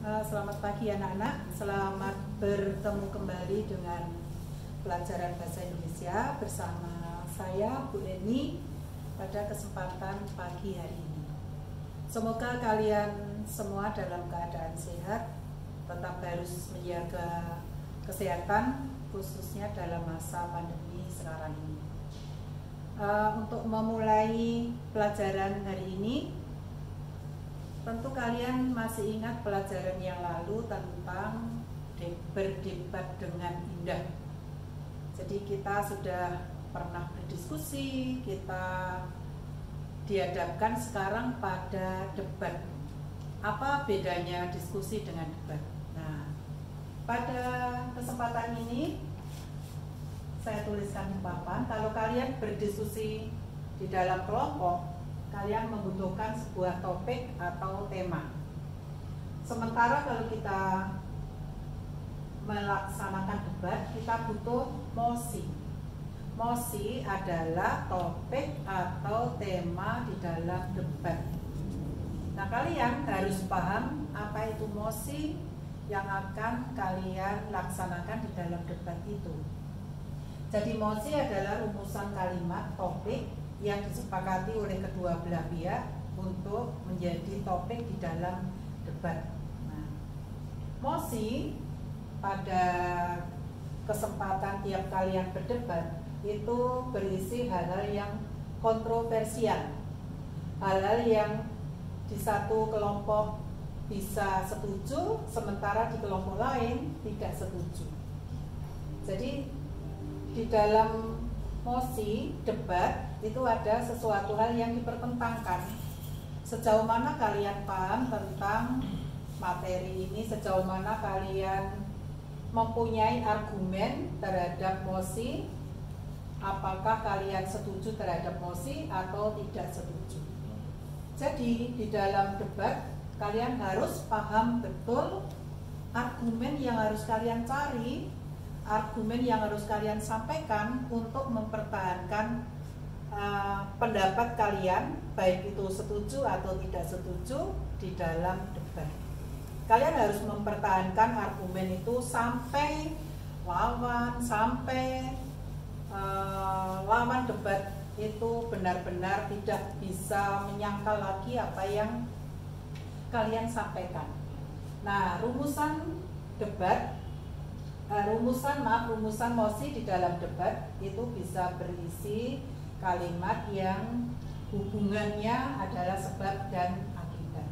Selamat pagi anak-anak, selamat bertemu kembali dengan pelajaran bahasa Indonesia bersama saya Bu Eni pada kesempatan pagi hari ini. Semoga kalian semua dalam keadaan sehat, tetap harus menjaga kesehatan khususnya dalam masa pandemi sekarang ini. Untuk memulai pelajaran hari ini, tentu kalian masih ingat pelajaran yang lalu tentang berdebat dengan indah. Jadi kita sudah pernah berdiskusi, kita dihadapkan sekarang pada debat. Apa bedanya diskusi dengan debat? Nah, pada kesempatan ini saya tuliskan di papan, kalau kalian berdiskusi di dalam kelompok, kalian membutuhkan sebuah topik atau tema. Sementara kalau kita melaksanakan debat, kita butuh mosi. Mosi adalah topik atau tema di dalam debat. Nah, kalian harus paham apa itu mosi yang akan kalian laksanakan di dalam debat itu. Jadi mosi adalah rumusan kalimat topik yang disepakati oleh kedua belah pihak untuk menjadi topik di dalam debat. Nah, mosi pada kesempatan tiap kalian berdebat itu berisi hal-hal yang kontroversial, hal-hal yang di satu kelompok bisa setuju, sementara di kelompok lain tidak setuju. Jadi di dalam mosi debat itu ada sesuatu hal yang dipertentangkan. Sejauh mana kalian paham tentang materi ini, sejauh mana kalian mempunyai argumen terhadap mosi, apakah kalian setuju terhadap mosi atau tidak setuju. Jadi di dalam debat kalian harus paham betul argumen yang harus kalian cari, argumen yang harus kalian sampaikan untuk mempertahankan pendapat kalian, baik itu setuju atau tidak setuju di dalam debat. Kalian harus mempertahankan argumen itu sampai lawan debat itu benar-benar tidak bisa menyangkal lagi apa yang kalian sampaikan. Nah, rumusan mosi di dalam debat itu bisa berisi kalimat yang hubungannya adalah sebab dan akibat.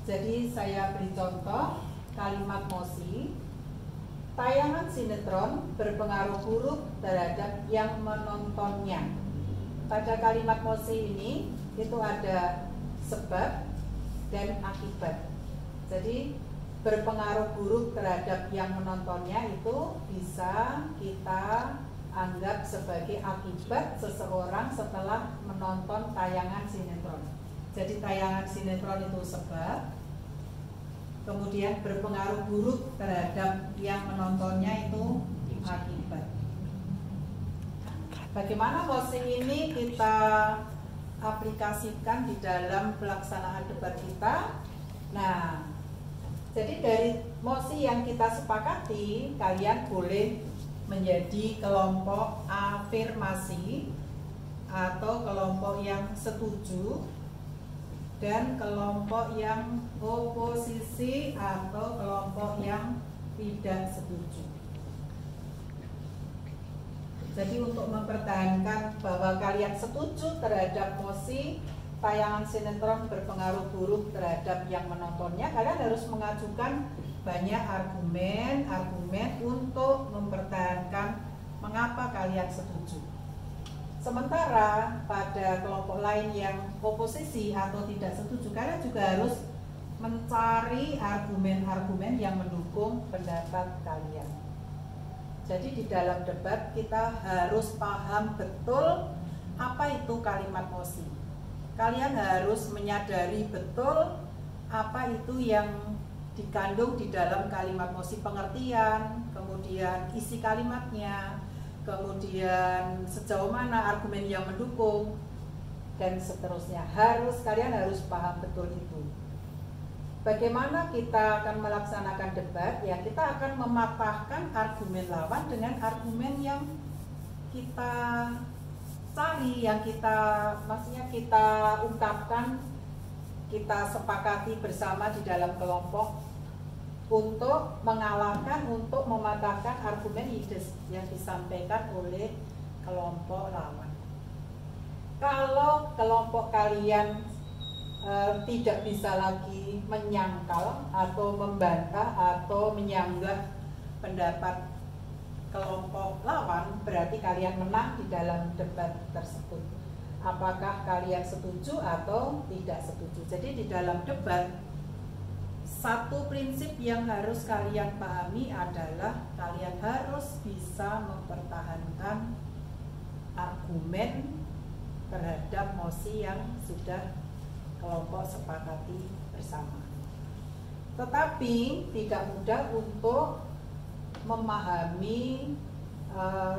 Jadi saya beri contoh kalimat mosi. Tayangan sinetron berpengaruh buruk terhadap yang menontonnya. Pada kalimat mosi ini itu ada sebab dan akibat. Jadi berpengaruh buruk terhadap yang menontonnya itu bisa kita anggap sebagai akibat seseorang setelah menonton tayangan sinetron. Jadi tayangan sinetron itu sebab, kemudian berpengaruh buruk terhadap yang menontonnya itu akibat. Bagaimana mosi ini kita aplikasikan di dalam pelaksanaan debat kita? Nah, jadi dari mosi yang kita sepakati, kalian boleh menjadi kelompok afirmasi atau kelompok yang setuju dan kelompok yang oposisi atau kelompok yang tidak setuju. Jadi untuk mempertahankan bahwa kalian setuju terhadap mosi tayangan sinetron berpengaruh buruk terhadap yang menontonnya, kalian harus mengajukan banyak argumen untuk mempertahankan mengapa kalian setuju. Sementara pada kelompok lain yang oposisi atau tidak setuju, kalian juga harus mencari argumen-argumen yang mendukung pendapat kalian. Jadi di dalam debat kita harus paham betul apa itu kalimat mosi. Kalian harus menyadari betul apa itu yang dikandung di dalam kalimat mosi, pengertian, kemudian isi kalimatnya, kemudian sejauh mana argumen yang mendukung, dan seterusnya. Kalian harus paham betul itu. bagaimana kita akan melaksanakan debat? Ya, kita akan mematahkan argumen lawan dengan argumen yang kita cari, yang maksudnya kita ungkapkan, kita sepakati bersama di dalam kelompok untuk mengalahkan, untuk mematahkan argumen yang disampaikan oleh kelompok lawan. Kalau kelompok kalian tidak bisa lagi menyangkal atau membantah atau menyanggah pendapat kelompok lawan, berarti kalian menang di dalam debat tersebut. Apakah kalian setuju atau tidak setuju? Jadi di dalam debat, satu prinsip yang harus kalian pahami adalah kalian harus bisa mempertahankan argumen terhadap mosi yang sudah kelompok sepakati bersama. Tetapi tidak mudah untuk memahami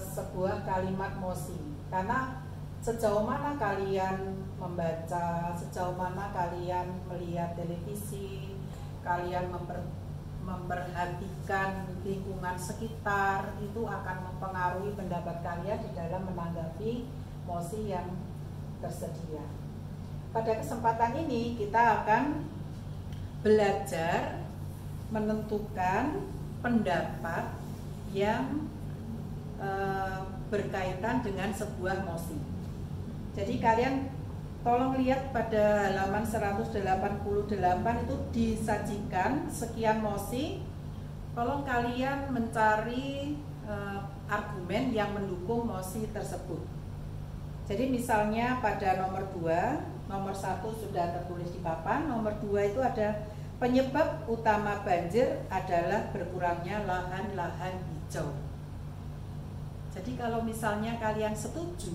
sebuah kalimat mosi, karena sejauh mana kalian membaca, sejauh mana kalian melihat televisi, kalian memperhatikan lingkungan sekitar, itu akan mempengaruhi pendapat kalian di dalam menanggapi mosi yang tersedia. Pada kesempatan ini kita akan belajar menentukan pendapat yang berkaitan dengan sebuah mosi. Jadi kalian tolong lihat pada halaman 188 itu disajikan sekian mosi. Tolong kalian mencari argumen yang mendukung mosi tersebut. Jadi misalnya pada nomor 2, nomor 1 sudah tertulis di papan, nomor 2 itu ada penyebab utama banjir adalah berkurangnya lahan-lahan hijau. Jadi kalau misalnya kalian setuju,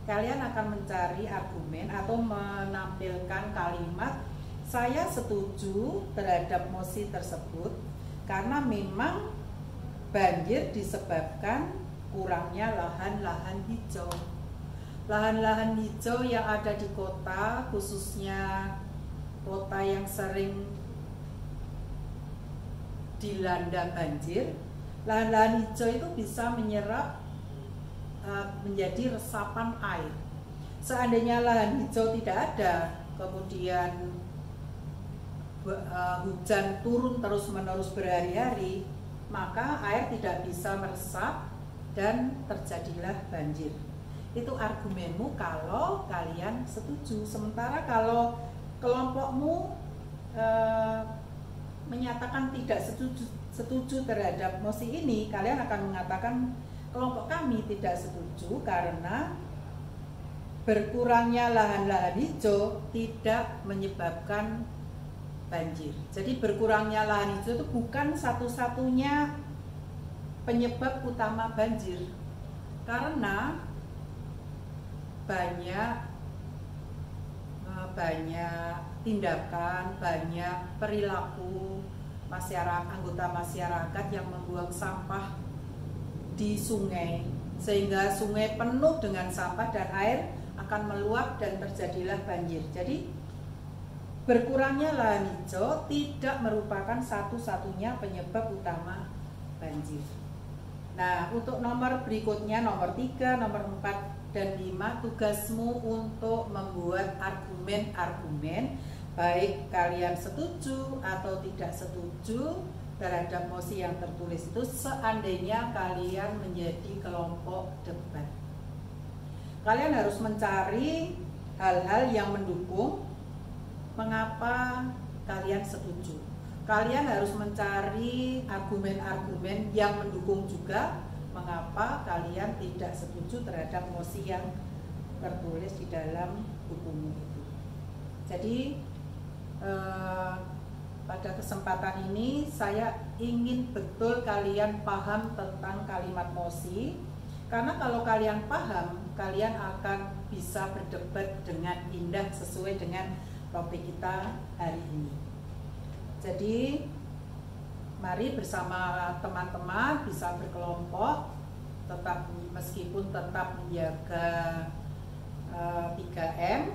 kalian akan mencari argumen atau menampilkan kalimat saya setuju terhadap mosi tersebut karena memang banjir disebabkan kurangnya lahan-lahan hijau. Lahan-lahan hijau yang ada di kota, khususnya kota yang sering dilanda banjir, lahan-lahan hijau itu bisa menyerap menjadi resapan air. Seandainya lahan hijau tidak ada, kemudian hujan turun terus-menerus berhari-hari, maka air tidak bisa meresap dan terjadilah banjir. Itu argumenmu kalau kalian setuju. Sementara kalau kelompokmu menyatakan tidak setuju terhadap mosi ini, kalian akan mengatakan kelompok kami tidak setuju karena berkurangnya lahan-lahan hijau tidak menyebabkan banjir. Jadi berkurangnya lahan hijau itu bukan satu-satunya penyebab utama banjir, karena banyak tindakan, banyak perilaku anggota masyarakat yang membuang sampah di sungai, sehingga sungai penuh dengan sampah dan air akan meluap dan terjadilah banjir. Jadi berkurangnya lahan hijau tidak merupakan satu-satunya penyebab utama banjir. Nah, untuk nomor berikutnya, nomor 3, nomor 4 dan 5, tugasmu untuk membuat argumen-argumen, baik kalian setuju atau tidak setuju terhadap mosi yang tertulis itu, seandainya kalian menjadi kelompok debat. Kalian harus mencari hal-hal yang mendukung mengapa kalian setuju. Kalian harus mencari argumen-argumen yang mendukung juga mengapa kalian tidak setuju terhadap mosi yang tertulis di dalam bukumu itu. Jadi pada kesempatan ini saya ingin betul kalian paham tentang kalimat mosi, karena kalau kalian paham, kalian akan bisa berdebat dengan indah sesuai dengan topik kita hari ini. Jadi mari bersama teman-teman bisa berkelompok, meskipun tetap menjaga 3M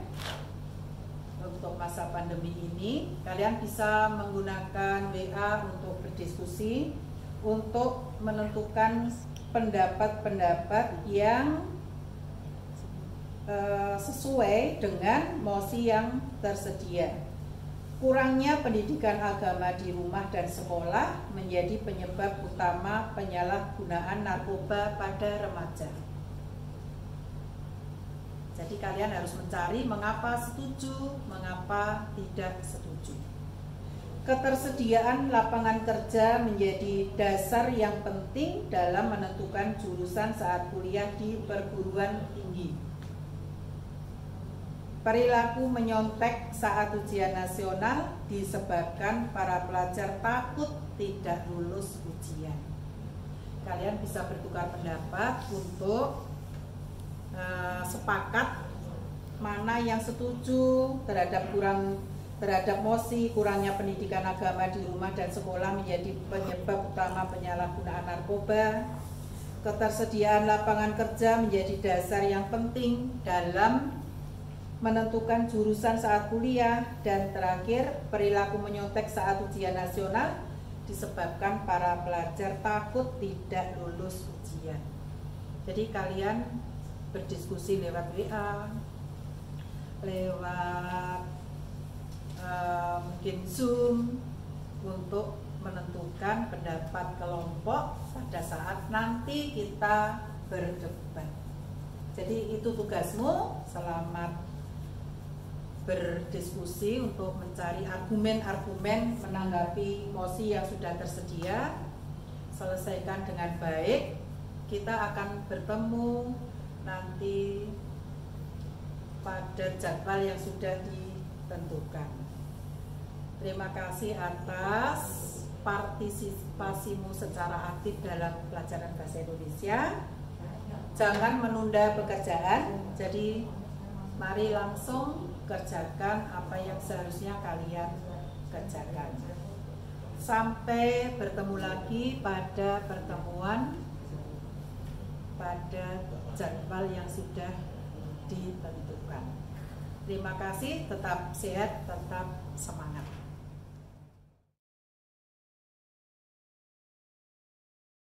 untuk masa pandemi ini. Kalian bisa menggunakan WA untuk berdiskusi, untuk menentukan pendapat-pendapat yang sesuai dengan mosi yang tersedia. Kurangnya pendidikan agama di rumah dan sekolah menjadi penyebab utama penyalahgunaan narkoba pada remaja. Jadi kalian harus mencari mengapa setuju, mengapa tidak setuju. Ketersediaan lapangan kerja menjadi dasar yang penting dalam menentukan jurusan saat kuliah di perguruan tinggi. Perilaku menyontek saat ujian nasional disebabkan para pelajar takut tidak lulus ujian. Kalian bisa bertukar pendapat untuk sepakat mana yang setuju terhadap mosi kurangnya pendidikan agama di rumah dan sekolah menjadi penyebab utama penyalahgunaan narkoba. Ketersediaan lapangan kerja menjadi dasar yang penting dalam menentukan jurusan saat kuliah. Dan terakhir, perilaku menyontek saat ujian nasional disebabkan para pelajar takut tidak lulus ujian. Jadi kalian berdiskusi lewat WA, lewat mungkin Zoom, untuk menentukan pendapat kelompok pada saat nanti kita berdebat. Jadi itu tugasmu. Selamat berdiskusi untuk mencari argumen-argumen menanggapi mosi yang sudah tersedia. Selesaikan dengan baik. Kita akan bertemu nanti pada jadwal yang sudah ditentukan. Terima kasih atas partisipasimu secara aktif dalam pelajaran bahasa Indonesia. Jangan menunda pekerjaan, jadi mari langsung kerjakan apa yang seharusnya kalian kerjakan. Sampai bertemu lagi pada pertemuan pada jadwal yang sudah ditentukan. Terima kasih, tetap sehat, tetap semangat.